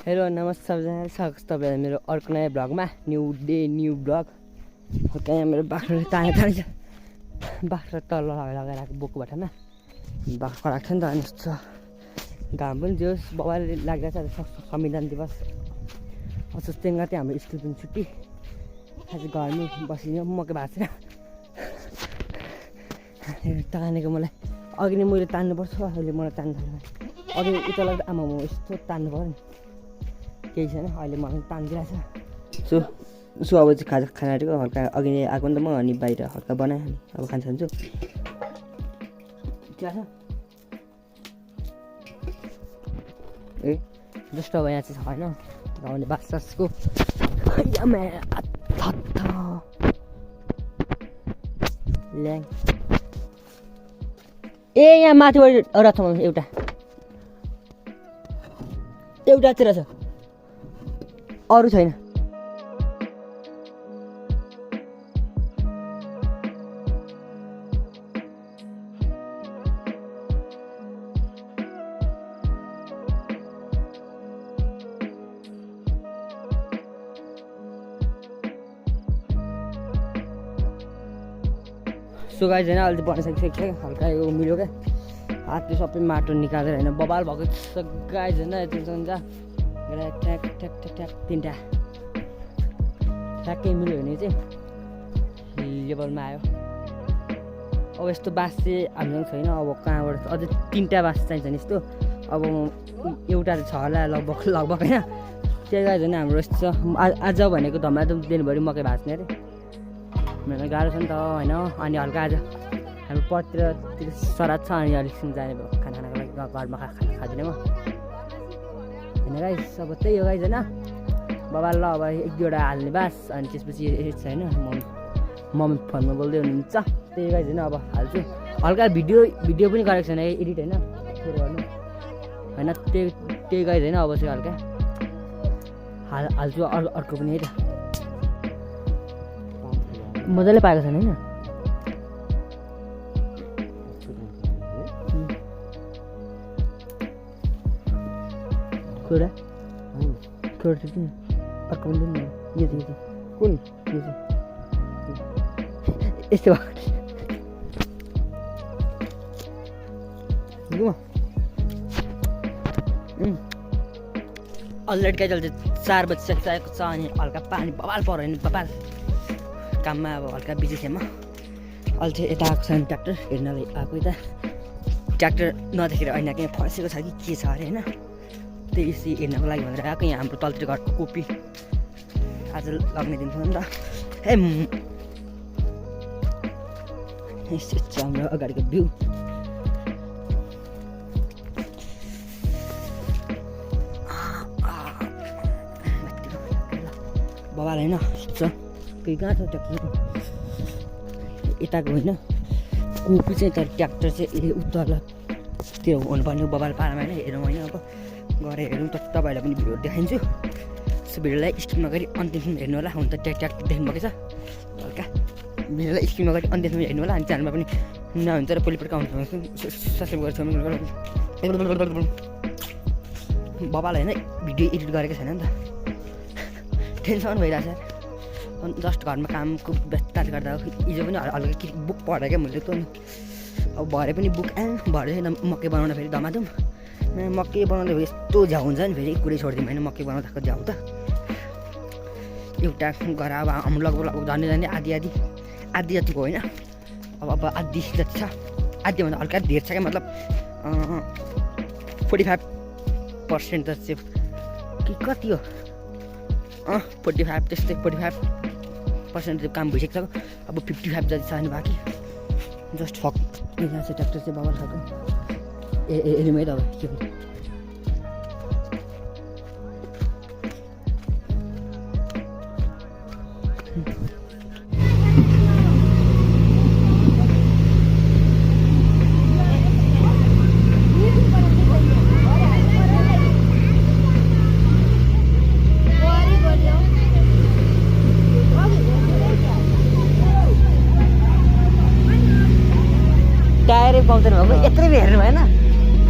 Hello नमस्ते सबैजना स्वागत छ तपाईहरु मेरो अर्को नयाँ ब्लगमा न्यू डे न्यू ब्लग यहाँ मेरो बाख्राले ताने तान्छ बाख्रा तल लगाइराखेको बोकुबाट न बाख्रा राख्छ नि त अनि घाम पनि जोस् बबाले लाग्दैछ संविधान दिवस असोज तेङ्गा चाहिँ हाम्रो स्कुल पनि छुट्टी आज घरमै बसिदियो मकै भएको छैन तानेको मलाई अघि नै मैले तान्नुपर्छ अहिले मलाई तान्नु अघि उता लाग्दा आमा म यस्तो तान्नु पर्यो नि केही छैन अहिले मलाई तानिदिरहेको छ सो अब चाहिँ खानाको हल्का अघि नै आएको नि त म अनि बाहिर हल्का बनाएँ अनि अब खान्छु ए जस्तो अब यहाँ चाहिँ छैन गाउने बासको ल्याङ ए यहाँ माथिबाट रथमा एउटा चाहिँ रहेछ अरू छैन सो गाइस हैन अहिले बनाइसकेको छ हल्का यो मिल्यो क्या हातले सबै माटो निकालेर हैन बबाल भएको छ गाइस हैन यति हुन्छ ट्याक ट्याक ट्याक ट्याक तीनटा ठ्याक्कै मिल्यो भने चाहिँ लेभलमा आयो अब यस्तो बाँस चाहिँ हामीसँग छैन अब कहाँबाट अझै तीनटा बाँस चाहिन्छ नि यस्तो अब एउटा चाहिँ छ होला लगभग होइन त्यही गाइस हैन हाम्रो यस्तो आज भनेको धमाधम दिनभरि मकै भाँच्ने अरे मलाई गाह्रो छ नि त होइन अनि हल्का आज हाम्रो पतिर सराद छ अनि अलिकसँग जाने भयो खाना खानाको लागि घरमा खाना खाँदिनँ म होइन गाइस अब त्यही हो गाइस होइन बाबा ल अब एक दुईवटा हाल्ने बास अनि त्यसपछि छ होइन मम्मी फोनमा बोल्दै हुनुहुन्छ त्यही गाइस होइन अब हाल्छु हल्का भिडियो पनि गरेको छैन एडिट होइन फेरि गर्नु होइन त्यही गाइस होइन अब चाहिँ हल्का हाल्छु अर्को पनि है त मजाले पाएको छैन होइन अर्को पनि यो कुन यस्तो अलरेडी क्या चल्छ 4 बजिसकेको छ अनि हल्का पानी बबाल पऱ्यो नि बबाल काममा अब हल्का बिजी थिएँ म अहिले चाहिँ यता आएको छ नि ट्र्याक्टर हेर्नलाई आएको यता ट्र्याक्टर नदेखेर ऐना कहीँ फसेको छ कि के छ अरे होइन त्यही हेर्नको लागि भनेर आएको यहाँ हाम्रो तलतिर घरको कोपी आज लग्ने दिन थियो नि त यस्तो छ हाम्रो अगाडिको भ्यू बबाल होइन केही कहाँ छ ट्र्याक्टर यताको होइन कोपी चाहिँ तर ट्र्याक्टर चाहिँ उत्तरतिर हुनुपर्ने बबाल पारामा होइन हेरौँ होइन अब गएर हेरौँ त तपाईँहरूलाई पनि भिडियो देखाइदिन्छु सो भिडियोलाई स्किप नगरी अन्तिमसम्म हेर्नु होला हुन त ट्र्याक्टर देख्नुभएको छ हल्का भिडियोलाई स्किप नगरी अन्तिमसम्म हेर्नु होला अनि च्यानलमा पनि नहुन्छ र पहिलोपटक आउनु सब्सक्राइब गरेर बबाल होइन भिडियो एडिट गरेको छैन नि त टेन्सन भइरहेछ अनि जस्ट घरमा कामको व्यस्तताले गर्दा हिजो पनि हल्का के बुक पढेँ क्या मैले त अब भरे पनि बुक भरे मकै बनाउँदा फेरि धमाधुम मकै बनाउँदा यस्तो झ्याउ हुन्छ नि फेरि कुरै छोडिदिउँ होइन मकै बनाउँदाको झ्याउ त एउटा घर अब हाम्रो लगभग झन्डै आधी जतिको होइन अब आधी जति छ आधीभन्दा हल्का धेर छ क्या मतलब 45% त चाहिँ कि कति हो 45 त्यस्तै 45% काम भइसकेको छ अब 55 जति छ नि बाँकी जस्ट फक यहाँ चाहिँ ट्र्याक्टर चाहिँ बबाल खाएको हेरौँ है त अब के हुन्छ टायरै पाउँदैन भएको यत्रै हेर्नु भएन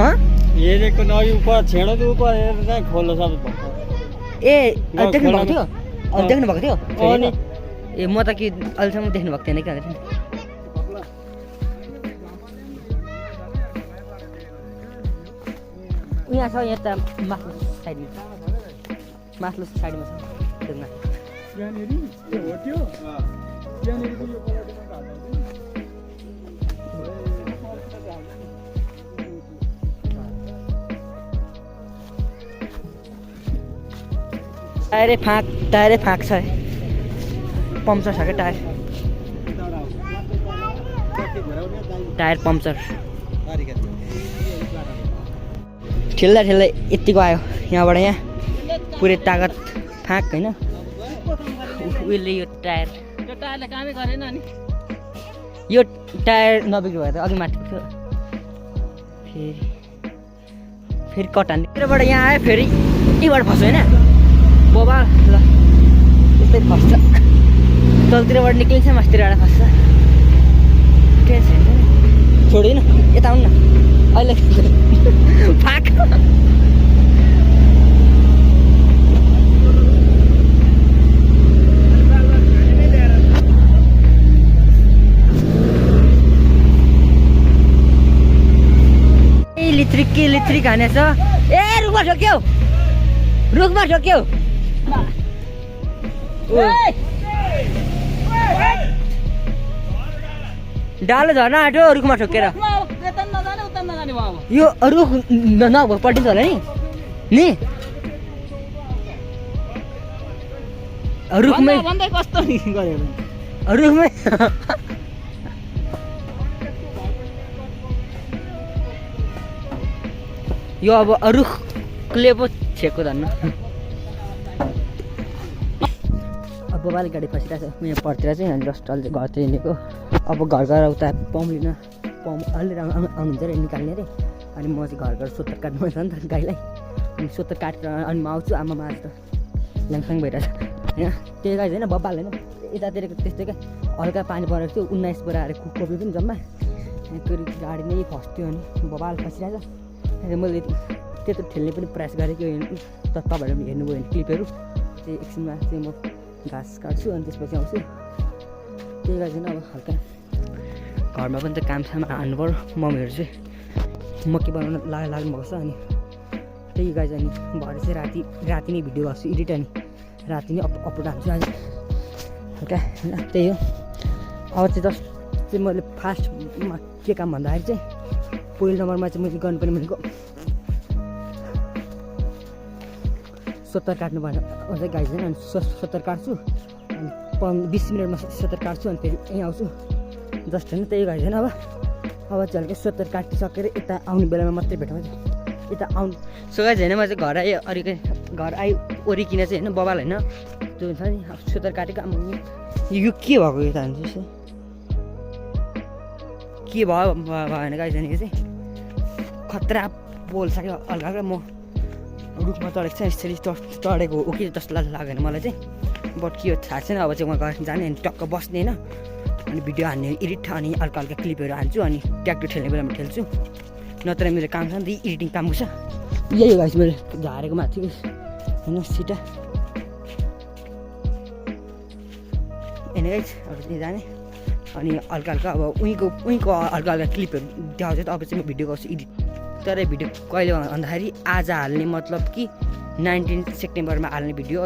ये देखो नवी ऊपर छेड़ो तो ऊपर खोलो सब ए देख्नु भएको थियो देख्नु भएको थियो ए म त कि अहिलेसम्म देख्नु भएको थिएन कि भनेर यहाँ छ यहाँ त माथि साइडमा छ देख्न टायरै फाँक छ पम्चर छ क्या टायर पम्चर ठेल्दा यत्तिको आयो यहाँबाट यहाँ पुरै तागत फाँक होइन उहिले यो टायरले कामै गरेन नि यो टायर नबिग्रियो भए त अघि माथि थियो फेरि कटान यहाँबाट यहाँ आयो फेरि यहीँबाट फस्यो होइन बोबा ल यस्तै फस्छ तलतिरबाट निक्लिन्छ मास्तिरबाट फस्छ टेन्सन छोडिदिन यता आउनु न अहिले फाक लिथ्री खाने छ ए रुखमा ठोक्यौ डालो झर्न आँट्यो रुखमा ठोकेर यो रुख नभए पल्टिन्छ होला नि रुखमै यो अब रुखले पो छेको धन्न अब बाबाले गाडी फसिरहेको छ यहाँ पर्तिर चाहिँ अनि जस्ट अहिले घरतिर हिँडेको अब घर उता पम्प अलि आउनुहुन्छ अरे निकाल्ने अरे अनि म चाहिँ घर सोत्तर काट्नु छ नि त गाईलाई अनि सोत्तर काटेर अनि म आउँछु आमामा आज त ल्याङसाङ भइरहेछ होइन त्यही गाई होइन बब्बाल होइन यतातिरको त्यस्तै क्या हल्का पानी परेको थियो 19 बोरा आएर कोपी पनि जम्मा फेरि गाडी नै फस्यो अनि बब्बाल फसिरहेछ अनि मैले त्यत्रो ठेल्ने पनि प्रयास गरेँ कि तपाईँहरू हेर्नुभयो भने क्लिपहरू चाहिँ एकछिनमा चाहिँ म घाँस काट्छु अनि त्यसपछि आउँछु त्यही गाई चाहिँ अब हल्का घरमा पनि त कामसाम हान्नु पऱ्यो मम्मीहरू चाहिँ मकै बनाउन लाग्नु भएको छ अनि त्यही गाई चाहिँ भरे चाहिँ राति नै भिडियो गर्छु एडिट अनि राति नै अपलोड हाल्छु आज हल्का होइन त्यही हो अब चाहिँ जस्ट चाहिँ मैले फास्टमा के काम भन्दाखेरि चाहिँ पहिलो नम्बरमा चाहिँ मैले गर्नुपर्ने भनेको 70 काट्नु पर्ने अझै गाई छैन अनि 70 काट्छु अनि 20 मिनटमा 70 काट्छु अनि फेरि यहीँ आउँछु जस्ट होइन त्यही गाई छैन अब चाहिँ हल्का 70 काटिसकेर यता आउने बेलामा मात्रै भेटौँ यता आउनु सो गाई छैन म चाहिँ घर आइ ओरिकिन चाहिँ होइन बबाल होइन त्यो हुन्छ नि 70 काटेको यो के भएको यता हुन्छ के भयो भएन गाई छैन यो चाहिँ खतरा बोल्सक्यो हल्का म रुखमा चढेको छ यसरी चढेको हो कि जस्तो लागेन मलाई चाहिँ बट के हो थाहा छैन अब चाहिँ म घर जाने अनि टक्क बस्ने होइन अनि भिडियो हान्ने एडिट अनि हल्का क्लिपहरू हान्छु अनि ट्र्याक्टर ठेल्ने बेलामा ठेल्छु नत्र मेरो काम छ नि त एडिटिङ काम छ यही गाइस मैले झारेको माथि होइन सिटा होइन गाइस अब चाहिँ जाने अनि हल्का अब उहीँको हल्का क्लिपहरू देखाउँछ त अब चाहिँ म भिडियो गर्छु एडिट तर भिडियो कहिले भन्दाखेरि आज हाल्ने मतलब कि 19 सेप्टेम्बरमा हाल्ने भिडियो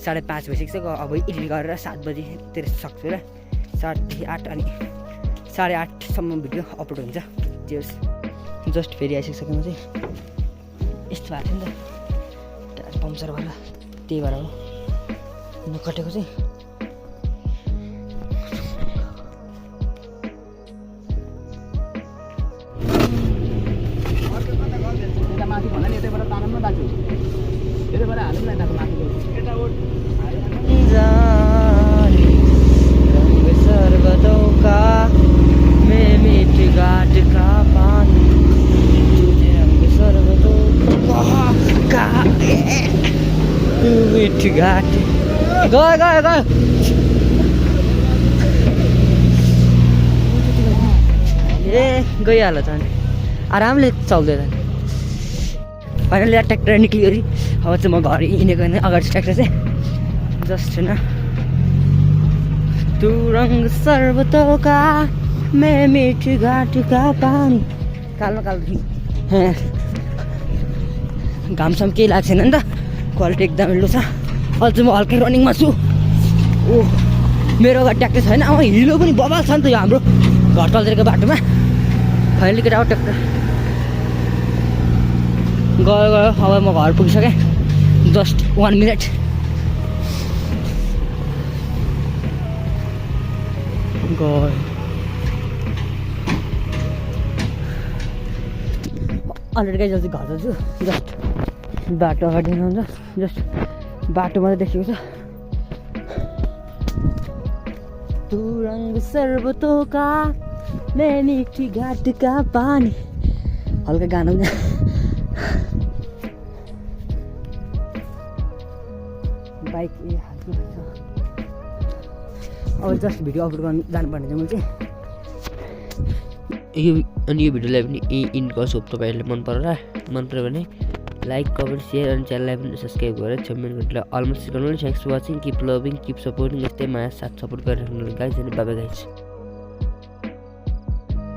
5:30 भइसक्यो अब एडिट गरेर 7 बजीतिर सक्छु र 7 8 अनि 8:30सम्म भिडियो अपलोड हुन्छ जेस जस्ट फेरि आइसकेको म चाहिँ यस्तो भएको थियो नि त टायर पम्चर भएर त्यही भएर हो नकटेको चाहिँ माथि भन्दा नि यतैबाट तानौँ न दाजु यतैबाट हालौँ न यताको माथि सर्वतों का मैं मीठ घाट का पानी रंग सर्वतों का मीठ घाट गयो ए गइहाल्यो त आरामले चल्दै त फाइनली ट्र्याक्टर निक्ल्यो अरे अब चाहिँ म घर हिँडेको होइन अगाडि ट्र्याक्टर चाहिँ जस्ट होइन तु रङ्ग सर्वतों का मैं मीठी घाट का पानी कालो कालो घामसम्म केही लाग्छ छैन नि त क्वालिटी एकदमै लो छ अहिले चाहिँ म हल्कै रनिङमा छु ओ मेरो अगाडि ट्र्याक्टर छैन अब हिलो पनि बबाल छ नि त यो हाम्रो घर तलतिरको बाटोमा फाइनली केटा ट्र्याक्टर गयो गयो अब म घर पुगिसकेँ जस्ट 1 मिनट गयो अलरेडी गाइस चाहिँ घर जान्छु जस्ट बाटो अगाडि आउँछ जस्ट बाटो मात्रै देखेको छ तु रङ्ग सर्वतों का मैं मीठी घाट का पानी हल्का गाना पनि बाइक हाल्छु अब जस्ट भिडियो अपलोड गर्नु जानुपर्ने चाहिँ म चाहिँ अनि यो भिडियोलाई पनि इनको होप तपाईँहरूले मन पऱ्यो भने लाइक कमेन्ट सेयर अनि च्यानललाई पनि सब्सक्राइब गरेर 6 मिनटलाई अलमोस्ट गर्नु। Thanks for watching, keep loving, keep supporting, यस्तै माया साथ सपोर्ट गरिराख्नु गाइज अनि बाइ बाइ गाइज।